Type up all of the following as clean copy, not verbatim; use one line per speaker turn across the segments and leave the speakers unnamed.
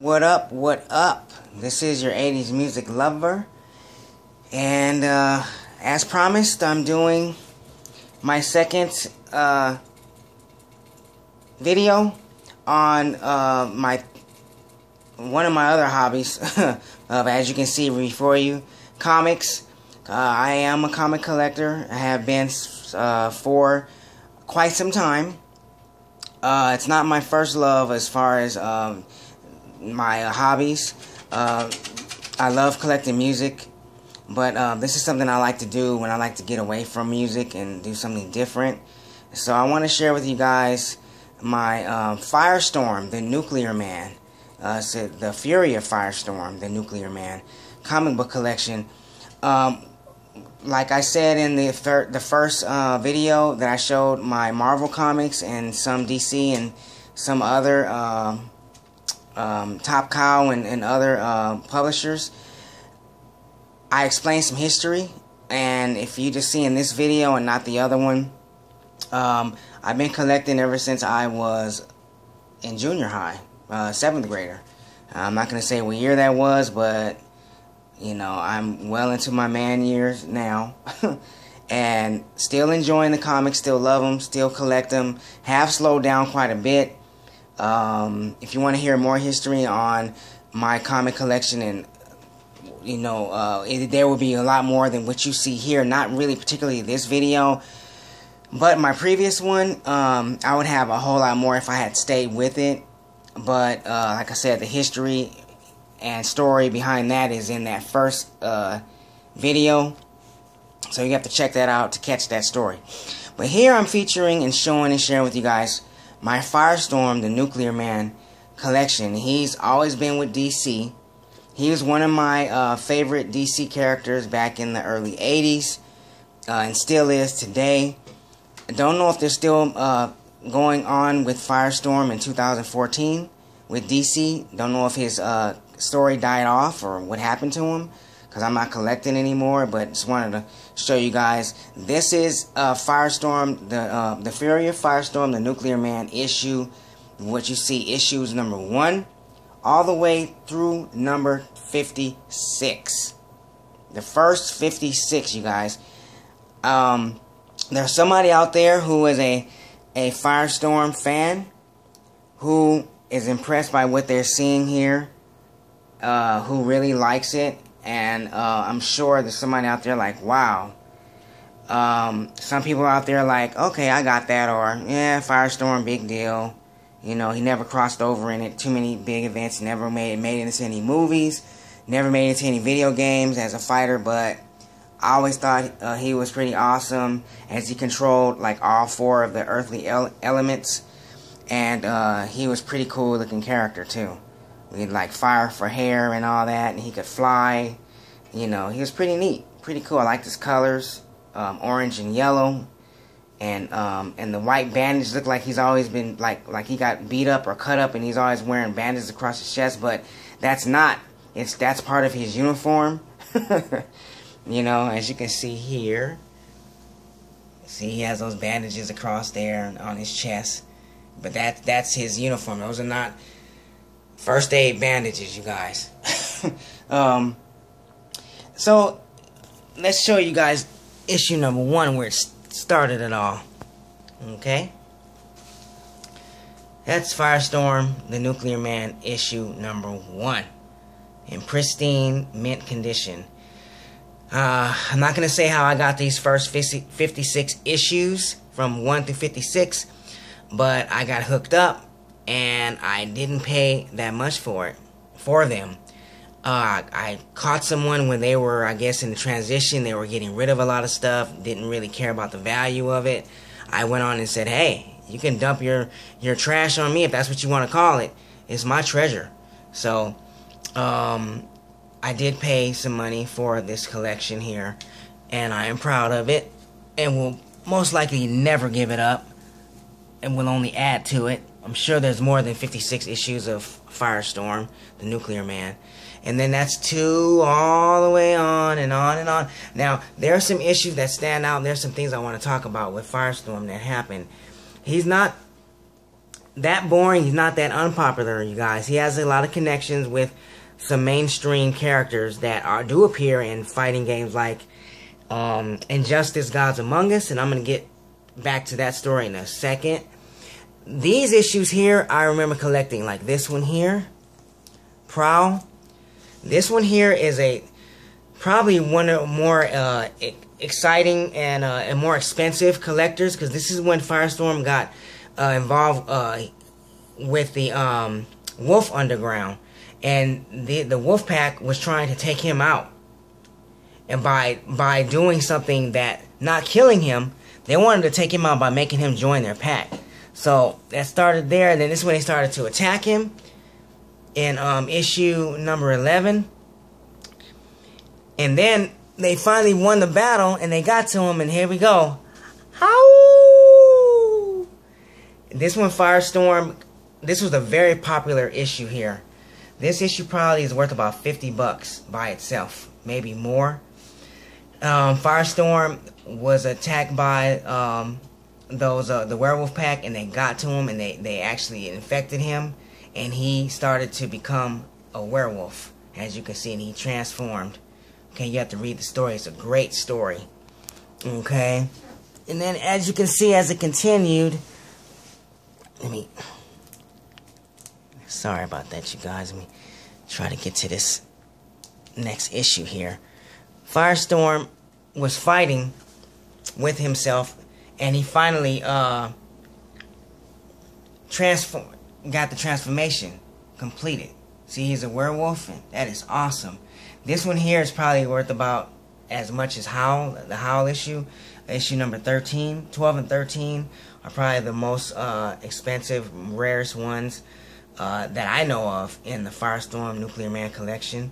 What up, what up? This is your 80s music lover, and as promised, I'm doing my second video on one of my other hobbies, as you can see before you, comics. I am a comic collector. I have been for quite some time. It's not my first love as far as my hobbies. I love collecting music, but this is something I like to do when I like to get away from music and do something different. So I want to share with you guys my Firestorm The Nuclear Man, so the Fury of Firestorm The Nuclear Man comic book collection. Like I said in the first video that I showed my Marvel comics and some DC and some other Top Cow and other publishers, I explained some history. And if you just see in this video and not the other one, I've been collecting ever since I was in junior high, 7th grader. I'm not going to say what year that was, but you know, I'm well into my man years now. And still enjoying the comics, still love them, still collect them. Have slowed down quite a bit. If you want to hear more history on my comic collection, and you know, there will be a lot more than what you see here. Not really particularly this video, but my previous one, I would have a whole lot more if I had stayed with it. But like I said, the history and story behind that is in that first video, so you have to check that out to catch that story. But here I'm featuring and showing and sharing with you guys my Firestorm The Nuclear Man collection. He's always been with DC. He was one of my favorite DC characters back in the early 80s, and still is today. I don't know if they're still going on with Firestorm in 2014 with DC. Don't know if his story died off or what happened to him, because I'm not collecting anymore. But just wanted to show you guys. This is Firestorm, the Fury of Firestorm, the Nuclear Man issue. What you see, issues number 1 all the way through number 56. The first 56, you guys. There's somebody out there who is a Firestorm fan who is impressed by what they're seeing here, who really likes it, and I'm sure there's somebody out there like, wow. Some people out there like, okay, I got that, or yeah, Firestorm, big deal. You know, he never crossed over in it. Too many big events. Never made it into any movies. Never made it into any video games as a fighter. But I always thought he was pretty awesome, as he controlled like all 4 of the earthly elements, and he was pretty cool looking character too. We had like fire for hair and all that, and he could fly. You know, he was pretty neat, pretty cool. I liked his colors, orange and yellow, and the white bandage looked like he's always been like he got beat up or cut up, and he's always wearing bandages across his chest. But that's not. That's part of his uniform. You know, as you can see here. See, he has those bandages across there on his chest. But that's his uniform. Those are not first aid bandages, you guys. So let's show you guys issue number 1, where it started it all. Okay? That's Firestorm The Nuclear Man issue number 1 in pristine mint condition. I'm not going to say how I got these first 56 issues from 1 through 56, but I got hooked up, and I didn't pay that much for them. I caught someone when they were, I guess, in the transition. They were getting rid of a lot of stuff, didn't really care about the value of it. I went on and said, hey, you can dump your trash on me if that's what you want to call it. It's my treasure. So, I did pay some money for this collection here, and I am proud of it, and will most likely never give it up, and will only add to it. I'm sure there's more than 56 issues of Firestorm, the Nuclear Man. And then that's 2 all the way on and on and on. Now, there are some issues that stand out, and there's some things I want to talk about with Firestorm that happened. He's not that boring. He's not that unpopular, you guys. He has a lot of connections with some mainstream characters that do appear in fighting games like Injustice: Gods Among Us, and I'm going to get back to that story in a second. These issues here, I remember collecting, like this one here, Prowl. This one here is probably one of the more exciting and more expensive collectors, because this is when Firestorm got involved with the Wolf Underground, and the Wolf Pack was trying to take him out, and by doing something that, not killing him, they wanted to take him out by making him join their pack. So that started there, and then this is when they started to attack him in issue number 11. And then they finally won the battle, and they got to him, and here we go. How? This one, Firestorm, this was a very popular issue here. This issue probably is worth about $50 by itself, maybe more. Firestorm was attacked by the werewolf pack, and they got to him, and they actually infected him, and he started to become a werewolf, as you can see, and he transformed. Okay, you have to read the story. It's a great story. Okay, and then as you can see, as it continued, sorry about that, you guys. Let me try to get to this next issue here. Firestorm was fighting with himself, and he finally got the transformation completed. See, he's a werewolf, and that is awesome. This one here is probably worth about as much as Howl, the Howl issue number 13. 12 and 13 are probably the most expensive, rarest ones that I know of in the Firestorm Nuclear Man collection.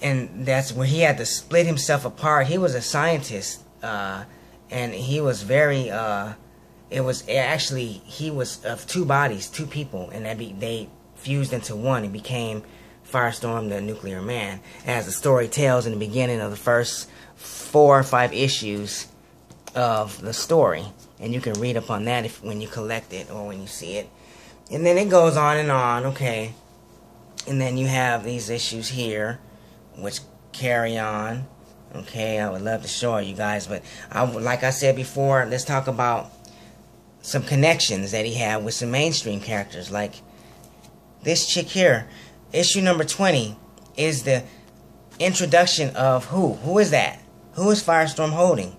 And that's where he had to split himself apart. He was a scientist, and he was very, he was of two bodies, two people, and they fused into one and became Firestorm the Nuclear Man, as the story tells in the beginning of the first 4 or 5 issues of the story. And you can read up on that when you collect it or when you see it. And then it goes on and on, okay. And then you have these issues here, which carry on. Okay, I would love to show you guys, but like I said before, let's talk about some connections that he had with some mainstream characters, like this chick here. Issue number 20 is the introduction of who? Who is that? Who is Firestorm holding?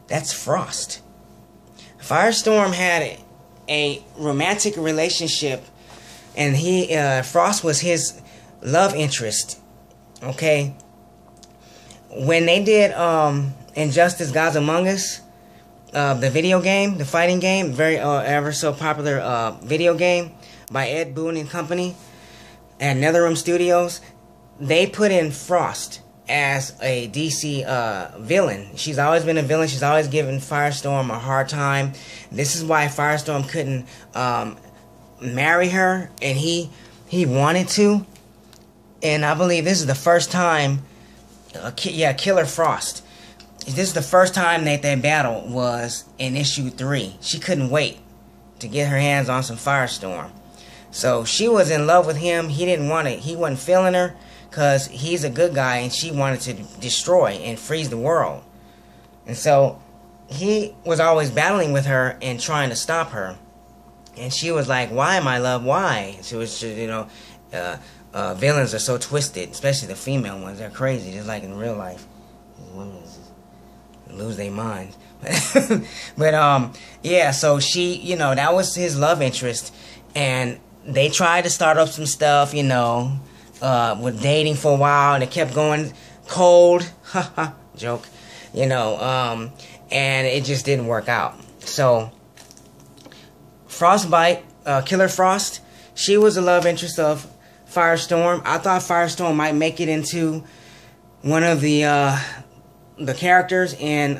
That's Frost. Firestorm had a romantic relationship, and Frost was his love interest. Okay, when they did Injustice: Gods Among Us, the video game, the fighting game, very ever so popular video game by Ed Boon and Company at NetherRealm Studios, they put in Frost as a DC villain. She's always been a villain. She's always given Firestorm a hard time. This is why Firestorm couldn't marry her, and he wanted to. And I believe this is the first time, Killer Frost. This is the first time that their battle was in issue 3. She couldn't wait to get her hands on some Firestorm. So she was in love with him. He didn't want it. He wasn't feeling her because he's a good guy, and she wanted to destroy and freeze the world. And so he was always battling with her and trying to stop her. And she was like, "Why, my love? Why?" She was, villains are so twisted, especially the female ones. They're crazy, just like in real life. Women lose their minds. But yeah. So she, that was his love interest, and they tried to start up some stuff, with dating for a while, and it kept going cold. Haha, joke. And it just didn't work out. So Frostbite, Killer Frost, she was the love interest of Firestorm. I thought Firestorm might make it into one of the characters in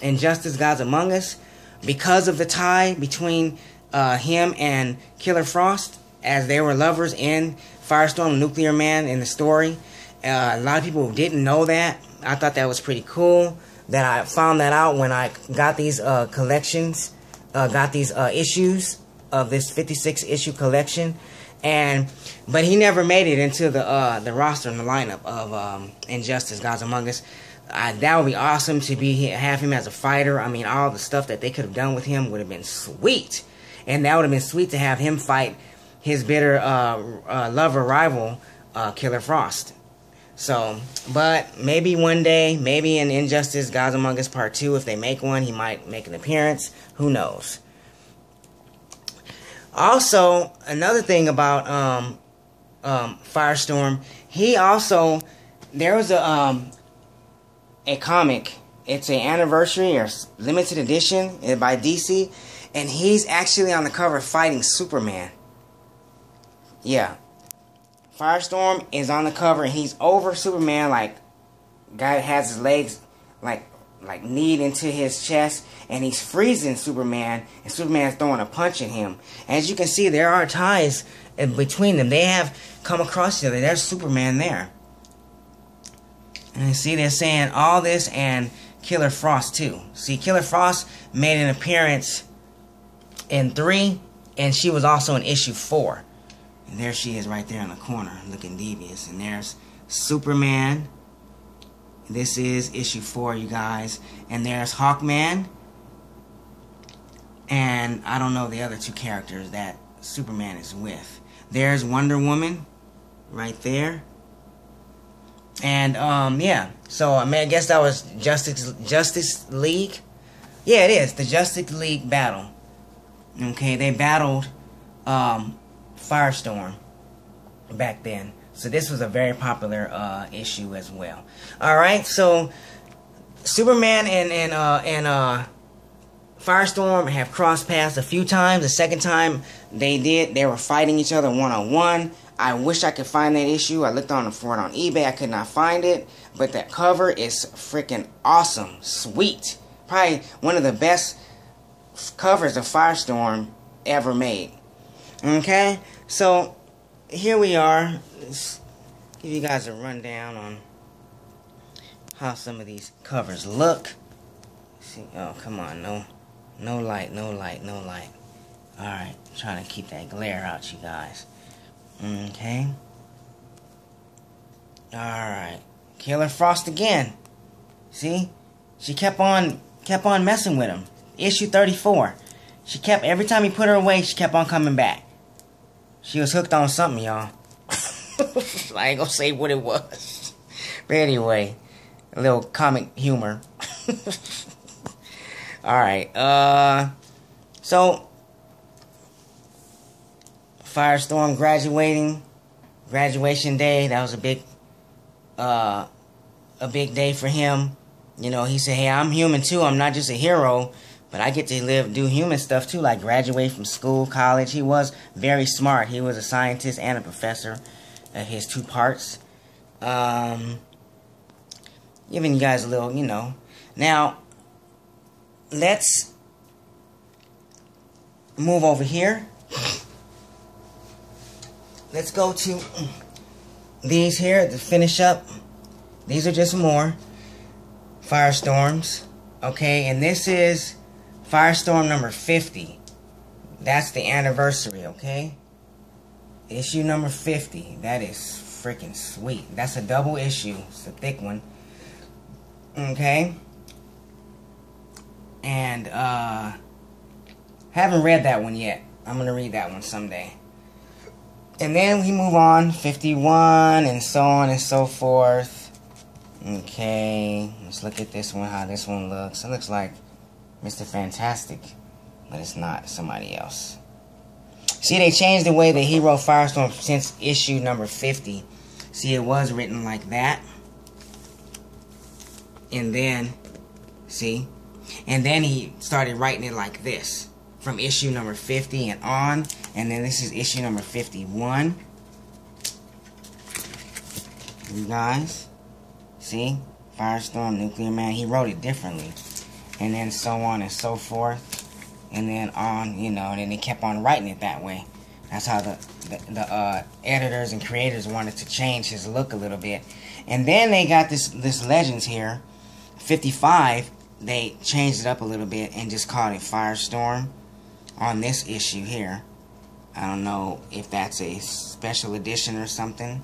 Injustice: Gods Among Us, because of the tie between him and Killer Frost, as they were lovers in Firestorm: The Nuclear Man in the story. A lot of people didn't know that. I thought that was pretty cool that I found that out when I got these collections got these issues of this 56 issue collection, but he never made it into the roster and the lineup of Injustice Gods Among Us. That would be awesome to have him as a fighter. I mean, all the stuff that they could have done with him would have been sweet, and that would have been sweet to have him fight his bitter lover rival, Killer Frost. So, but maybe one day, maybe in Injustice Gods Among Us Part 2, if they make one, he might make an appearance. Who knows? Also, another thing about Firestorm, there was a comic. It's an anniversary or limited edition by DC, and he's actually on the cover fighting Superman. Yeah. Firestorm is on the cover and he's over Superman, like guy has his legs like kneed into his chest, and he's freezing Superman, and Superman's throwing a punch at him. As you can see, there are ties in between them. They have come across each other. There's Superman there. And you see they're saying all this and Killer Frost too. See, Killer Frost made an appearance in 3, and she was also in issue 4. And there she is right there in the corner, looking devious. And there's Superman. This is issue 4, you guys. And there's Hawkman. And I don't know the other 2 characters that Superman is with. There's Wonder Woman right there. And, yeah. So, I mean, I guess that was Justice League. Yeah, it is. The Justice League battle. Okay, they battled, Firestorm back then. So this was a very popular issue as well. Alright, so Superman and Firestorm have crossed paths a few times. The second time they were fighting each other one-on-one. I wish I could find that issue. I looked for it on eBay. I could not find it. But that cover is freaking awesome. Sweet. Probably one of the best covers of Firestorm ever made. Okay, so here we are. Let's give you guys a rundown on how some of these covers look. See, oh come on, no light. Alright, trying to keep that glare out, you guys. Okay. Alright. Killer Frost again. See? She kept on messing with him. Issue 34. Every time he put her away, she kept on coming back. She was hooked on something, y'all. I ain't gonna say what it was. But anyway, a little comic humor. Alright, so Firestorm graduation day, that was a big day for him. You know, he said, hey, I'm human too, I'm not just a hero, but I get to do human stuff too, like graduate from school, college. He was very smart. He was a scientist and a professor at his 2 parts. Giving you guys a little, you know. Now, let's move over here. Let's go to these here to finish up. These are just more Firestorms. Okay, and this is Firestorm number 50. That's the anniversary, okay? Issue number 50. That is freaking sweet. That's a double issue. It's a thick one. Okay? And, haven't read that one yet. I'm gonna read that one someday. And then we move on, 51, and so on and so forth. Okay, let's look at this one, how this one looks. It looks like Mr. Fantastic, but it's not. It's somebody else. See, they changed the way that he wrote Firestorm since issue number 50. See, it was written like that. And then, see? And then he started writing it like this. From issue number 50 and on. And then this is issue number 51. You guys. See? Firestorm, Nuclear Man. He wrote it differently. And then so on and so forth. And then on, you know, and then they kept on writing it that way. That's how the editors and creators wanted to change his look a little bit. And then they got this Legends here. 55, they changed it up a little bit and just called it Firestorm. on this issue here. I don't know if that's a special edition or something.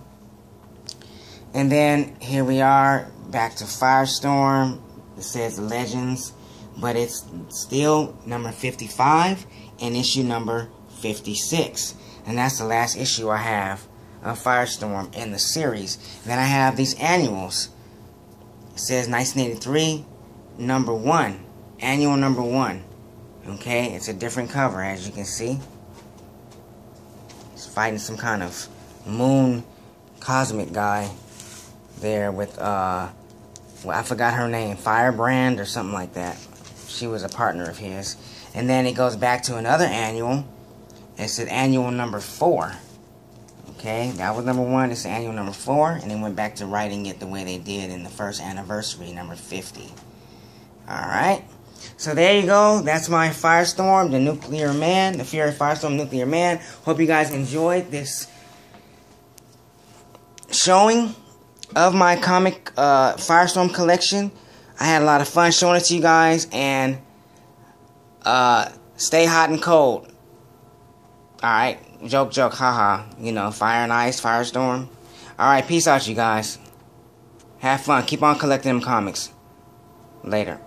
And then here we are back to Firestorm. It says Legends, but it's still number 55 and issue number 56. And that's the last issue I have of Firestorm in the series. And then I have these annuals. It says 1983, number 1. Annual number 1. Okay, it's a different cover, as you can see. He's fighting some kind of moon cosmic guy there with, well, I forgot her name, Firebrand or something like that. She was a partner of his. And then it goes back to another annual. It's an annual number 4. Okay, that was number 1. It's annual number 4. And then went back to writing it the way they did in the first anniversary, number 50. Alright. So there you go. That's my Firestorm, the Nuclear Man. The Fury Firestorm, Nuclear Man. Hope you guys enjoyed this showing of my comic Firestorm collection. I had a lot of fun showing it to you guys. And stay hot and cold. Alright. Joke, joke, haha. You know, fire and ice, Firestorm. Alright, peace out, you guys. Have fun. Keep on collecting them comics. Later.